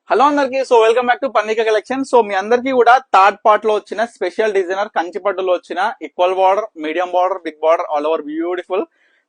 Hello అందరికి. So welcome back to Parnika collection. So మీ అందరికి కూడా థర్డ్ పార్ట్ లో వచ్చిన స్పెషల్ డిజైనర్ కంచిపట్టులో వచ్చిన equal border, medium border, big border all over beautiful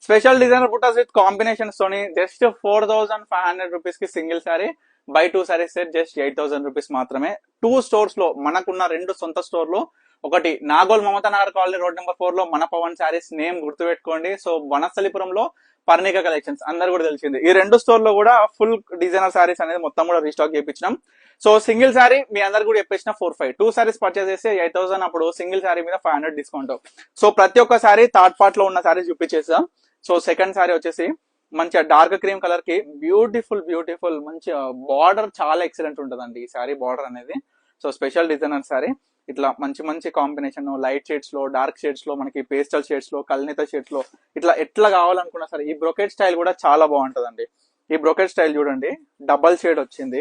special designer బుటాస్ విత్ కాంబినేషన్స్ తోని జస్ట్ 4500 రూపీస్ కి single sari, by 2 saris set just 8000 rupees మాత్రమే. 2 స్టోర్స్ లో మనకున్న 2 సొంత స్టోర్లు, ఒకటి Nagole Mamata Nagar colony road number 4 లో మన పవన్ సారీస్ నేమ్ గుర్తుపెట్టుకోండి. సో వనస్థలిపురంలో పర్ణిక కలెక్షన్స్ అందరు కూడా తెలిసింది. ఈ 2 స్టోర్ లో కూడా ఫుల్ డిజైనర్ సారీస్ అనేది మొత్తం కూడా రీస్టాక్ చేయించినాం. సో సింగిల్ సారీ మీ అందరు కూడా చెప్పేసిన 45 2 సారీస్ పర్చేస్ చేస్తే 8000, అప్పుడు సింగిల్ సారీ మీద 500 డిస్కౌంట్. సో ప్రతి ఒక్క సారీ థర్డ్ పార్ట్ లో ఉన్న సారీస్ చూపించేసాం. సో సెకండ్ సారీ వచ్చేసి మంచిగా డార్క్ క్రీమ్ కలర్ కి బ్యూటిఫుల్ మంచిగా బార్డర్ చాలా ఎక్సలెంట్ ఉంటుందండి ఈ సారీ బార్డర్ అనేది. సో స్పెషల్ డిజైనర్ సారీ ఇట్లా మంచి కాంబినేషన్ లైట్ షేడ్స్ లో, డార్క్ షేడ్స్ లో, మనకి పేస్టల్ షేడ్స్ లో, కల్నేత షేడ్స్ లో ఇట్లా ఎట్లా కావాలనుకున్నా సరే. ఈ బ్రొకెట్ స్టైల్ కూడా చాలా బాగుంటదండి. ఈ బ్రొకెట్ స్టైల్ చూడండి, డబల్ షేడ్ వచ్చింది,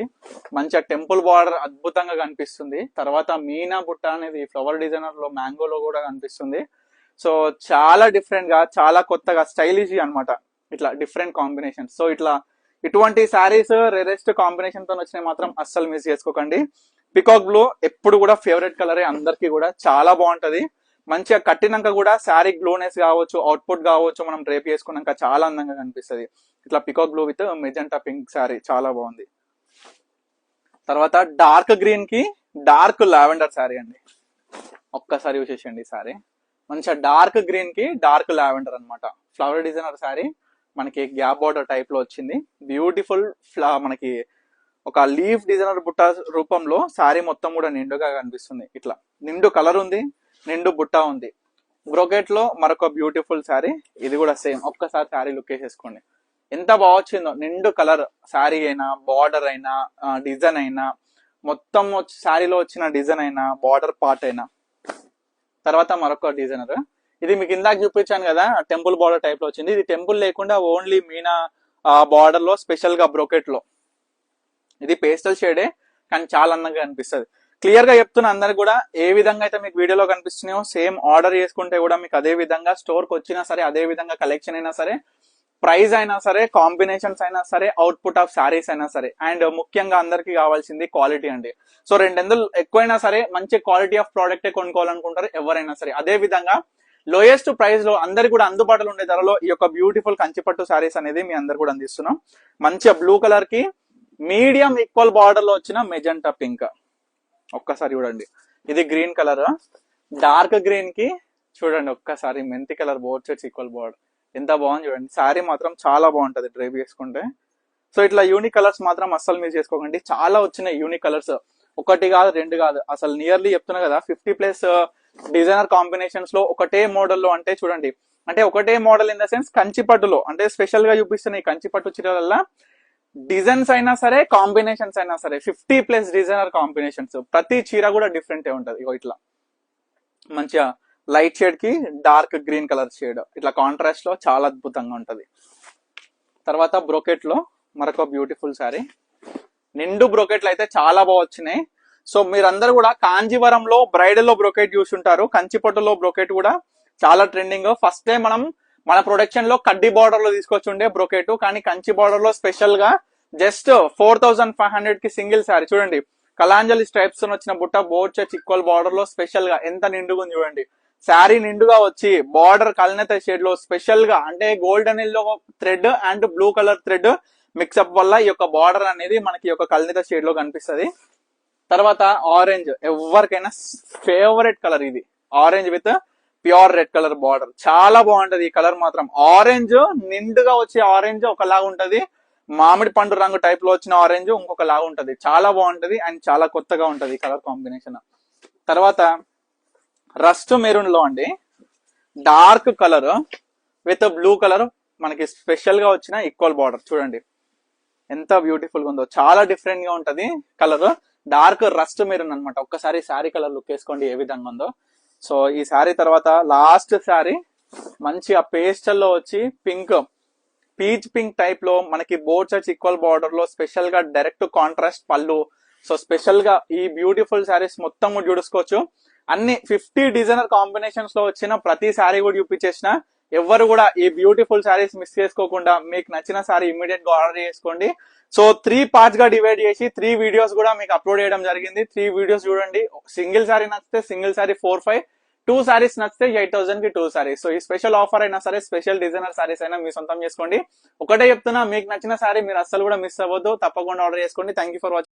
మంచిగా టెంపుల్ బార్డర్ అద్భుతంగా కనిపిస్తుంది. తర్వాత మీనా బుట్ట అనేది ఫ్లవర్ డిజైనర్ లో మ్యాంగోలో కూడా కనిపిస్తుంది. సో చాలా డిఫరెంట్ గా, చాలా కొత్తగా స్టైలిష్ అనమాట. ఇట్లా డిఫరెంట్ కాంబినేషన్. సో ఇటువంటి శారీస్ రేరెస్ట్ కాంబినేషన్ తో వచ్చినాయి మాత్రం అస్సలు మిస్ చేసుకోకండి. పికాక్ బ్లూ ఎప్పుడు కూడా ఫేవరెట్ కలరే అందరికి కూడా, చాలా బాగుంటది. మంచిగా కట్టినాక కూడా శారీ గ్లోనెస్ కావచ్చు, అవుట్పుట్ కావచ్చు, మనం డ్రేప్ చేసుకున్నాక చాలా అందంగా కనిపిస్తుంది. ఇట్లా peacock blue with magenta pink sari చాలా బాగుంది. తర్వాత డార్క్ గ్రీన్ కి డార్క్ లావెండర్ శారీ అండి, ఒక్కసారి చూసేసండి. శారీ మంచిగా డార్క్ గ్రీన్ కి డార్క్ లావెండర్ అనమాట. ఫ్లవర్ డిజైనర్ శారీ మనకి గ్యాప్ బార్డర్ టైప్ లో వచ్చింది. బ్యూటిఫుల్ మనకి ఒక లీఫ్ డిజైనర్ బుట్ట రూపంలో శారీ మొత్తం కూడా నిండుగా కనిపిస్తుంది. ఇట్లా నిండు కలర్ ఉంది, నిండు బుట్ట ఉంది. బ్రోకెట్ లో మరొక బ్యూటిఫుల్ శారీ, ఇది కూడా సేమ్. ఒక్కసారి శారీ లుక్ వేసేసుకోండి, ఎంత బాగా వచ్చిందో. నిండు కలర్ శారీ అయినా, బార్డర్ అయినా, డిజైన్ అయినా, మొత్తం శారీలో వచ్చిన డిజైన్ అయినా, బార్డర్ పార్ట్ అయినా. తర్వాత మరొక డిజైనర్, ఇది మీకు ఇందాక చూపించాను కదా, టెంపుల్ బార్డర్ టైప్ లో వచ్చింది. ఇది టెంపుల్ లేకుండా ఓన్లీ మీనా బార్డర్ లో స్పెషల్ గా బ్రోకెట్ లో. ఇది పేస్టల్ షేడే కానీ చాలా అందంగా కనిపిస్తుంది. క్లియర్ గా చెప్తున్నా అందరికి కూడా, ఏ విధంగా అయితే మీకు వీడియోలో కనిపిస్తున్నాయో సేమ్ ఆర్డర్ చేసుకుంటే కూడా మీకు అదే విధంగా స్టోర్ కి వచ్చినా సరే, అదే విధంగా కలెక్షన్ అయినా సరే, ప్రైస్ అయినా సరే, కాంబినేషన్స్ అయినా సరే, అవుట్పుట్ ఆఫ్ శారీస్ అయినా సరే. అండ్ ముఖ్యంగా అందరికి కావాల్సింది క్వాలిటీ అండి. సో 200 ఎక్కువైనా సరే మంచి క్వాలిటీ ఆఫ్ ప్రోడక్టే కొనుక్కోవాలనుకుంటారు ఎవరైనా సరే. అదే విధంగా లోయెస్ట్ ప్రైస్ లో అందరికి కూడా అందుబాటులో ఉండే ధరలో ఈ యొక్క బ్యూటిఫుల్ కంచిపట్టు శారీస్ అనేది మీ అందరు కూడా అందిస్తున్నాం. మంచిగా బ్లూ కలర్ కి మీడియం ఈక్వల్ బార్డర్ లో వచ్చిన మెజెంటా పింక్. ఒక్కసారి చూడండి, ఇది గ్రీన్ కలర్, డార్క్ గ్రీన్ కి చూడండి ఒక్కసారి మెంతి colour both sides equal border. ఎంత బాగుంది చూడండి. శారీ మాత్రం చాలా బాగుంటది డ్రైవ్ చేసుకుంటే. సో ఇట్లా యూనిక్ కలర్స్ మాత్రం అస్సలు మిస్ చేసుకోకండి. చాలా వచ్చినాయి యూనిక్ కలర్స్, ఒకటి కాదు రెండు కాదు, అసలు నియర్లీ చెప్తున్నా కదా 50+ డిజైనర్ కాంబినేషన్స్ లో ఒకటే మోడల్ లో. అంటే చూడండి, అంటే ఒకటే మోడల్ ఇన్ ద సెన్స్ కంచిపట్టులో, అంటే స్పెషల్ గా చూపిస్తున్న ఈ కంచిపట్టు చీరల డిజైన్స్ అయినా సరే, కాంబినేషన్స్ అయినా సరే, 50+ డిజైనర్ కాంబినేషన్స్. ప్రతి చీర కూడా డిఫరెంట్ ఉంటది. ఇట్లా మంచిగా లైట్ షేడ్ కి డార్క్ గ్రీన్ కలర్ షేడ్, ఇట్లా కాంట్రాస్ట్ లో చాలా అద్భుతంగా ఉంటది. తర్వాత బ్రోకెట్ లో మరొక బ్యూటిఫుల్ శారీ, నిండు బ్రోకెట్లు అయితే చాలా బాగా వచ్చినాయి. సో మీరందరూ కూడా కాంజీవరంలో బ్రైడల్ లో బ్రోకెట్ చూసుంటారు, కంచిపట్టులో బ్రోకెట్ కూడా చాలా ట్రెండింగ్. ఫస్ట్ టైం మనం మన ప్రొడక్షన్ లో కడ్డీ బార్డర్ లో తీసుకొచ్చి ఉండే బ్రోకెట్, కానీ కంచి బార్డర్ లో స్పెషల్ గా జస్ట్ 4500 కి సింగిల్ శారీ. చూడండి, కలాంజలి స్ట్రైప్స్ వచ్చిన బుట్ట, బోర్డ్ చెక్స్ ఈక్వల్ బార్డర్ లో స్పెషల్ గా ఎంత నిండుగా ఉంది చూడండి. శారీ నిండుగా వచ్చి బార్డర్ కల్నేత షేడ్ లో స్పెషల్ గా, అంటే golden yellow thread and blue colour thread mix up వల్ల ఈ యొక్క బార్డర్ అనేది మనకి ఒక కల్నేత షేడ్ లో కనిపిస్తుంది. తర్వాత ఆరెంజ్, ఎవరికైనా ఫేవరెట్ కలర్ ఇది, orange with pure red colour border. చాలా బాగుంటది ఈ కలర్ మాత్రం. ఆరెంజ్ నిండుగా వచ్చే ఆరెంజ్ ఒకలాగా ఉంటది, మామిడి పండు రంగు టైప్ లో వచ్చిన ఆరెంజ్ ఇంకొక లాగా ఉంటది. చాలా బాగుంటది అండ్ చాలా కొత్తగా ఉంటది ఈ కలర్ కాంబినేషన్. తర్వాత రస్ట్ మెరూన్ లో అండి, dark colour with blue colour మనకి స్పెషల్ గా వచ్చిన ఈక్వల్ బార్డర్. చూడండి ఎంత బ్యూటిఫుల్ గా ఉందో, చాలా డిఫరెంట్ గా ఉంటది కలర్. డార్క్ రస్ట్ మెరూన్ అనమాట. ఒక్కసారి శారీ కలర్ లుక్ వేసుకోండి ఏ విధంగా ఉందో. సో ఈ శారీ తర్వాత లాస్ట్ శారీ మంచిగా పేస్టల్ లో వచ్చి పింక్, పీచ్ పింక్ టైప్ లో మనకి బోర్డ్ సైడ్స్ ఈక్వల్ బార్డర్ లో స్పెషల్ గా డైరెక్ట్ కాంట్రాస్ట్ పళ్ళు. సో స్పెషల్ గా ఈ బ్యూటిఫుల్ శారీస్ మొత్తం చూసుకోవచ్చు. అన్ని 50 డిజైనర్ కాంబినేషన్స్ లో వచ్చిన ప్రతి శారీ కూడా చూపించేసిన. ఎవరు కూడా ఈ బ్యూటిఫుల్ శారీస్ మిస్ చేసుకోకుండా మీకు నచ్చిన శారీ ఇమీడియట్ గా ఆర్డర్ చేసుకోండి. సో 3 పార్ట్స్ గా డివైడ్ చేసి 3 వీడియోస్ కూడా మీకు అప్లోడ్ చేయడం జరిగింది. 3 వీడియోస్ చూడండి. సింగిల్ శారీ నచ్చితే సింగిల్ శారీ 4-5, 2 శారీస్ నచ్చితే 8,000 కి 2 శారీస్. సో ఈ స్పెషల్ ఆఫర్ అయినా సరే, స్పెషల్ డిజైనర్ శారీస్ అయినా మీ సొంతం చేసుకోండి. ఒకటే చెప్తున్నా, మీకు నచ్చిన శారీ మీరు అస్సలు కూడా మిస్ అవ్వద్దు, తప్పకుండా ఆర్డర్ చేసుకోండి. Thank you for watching.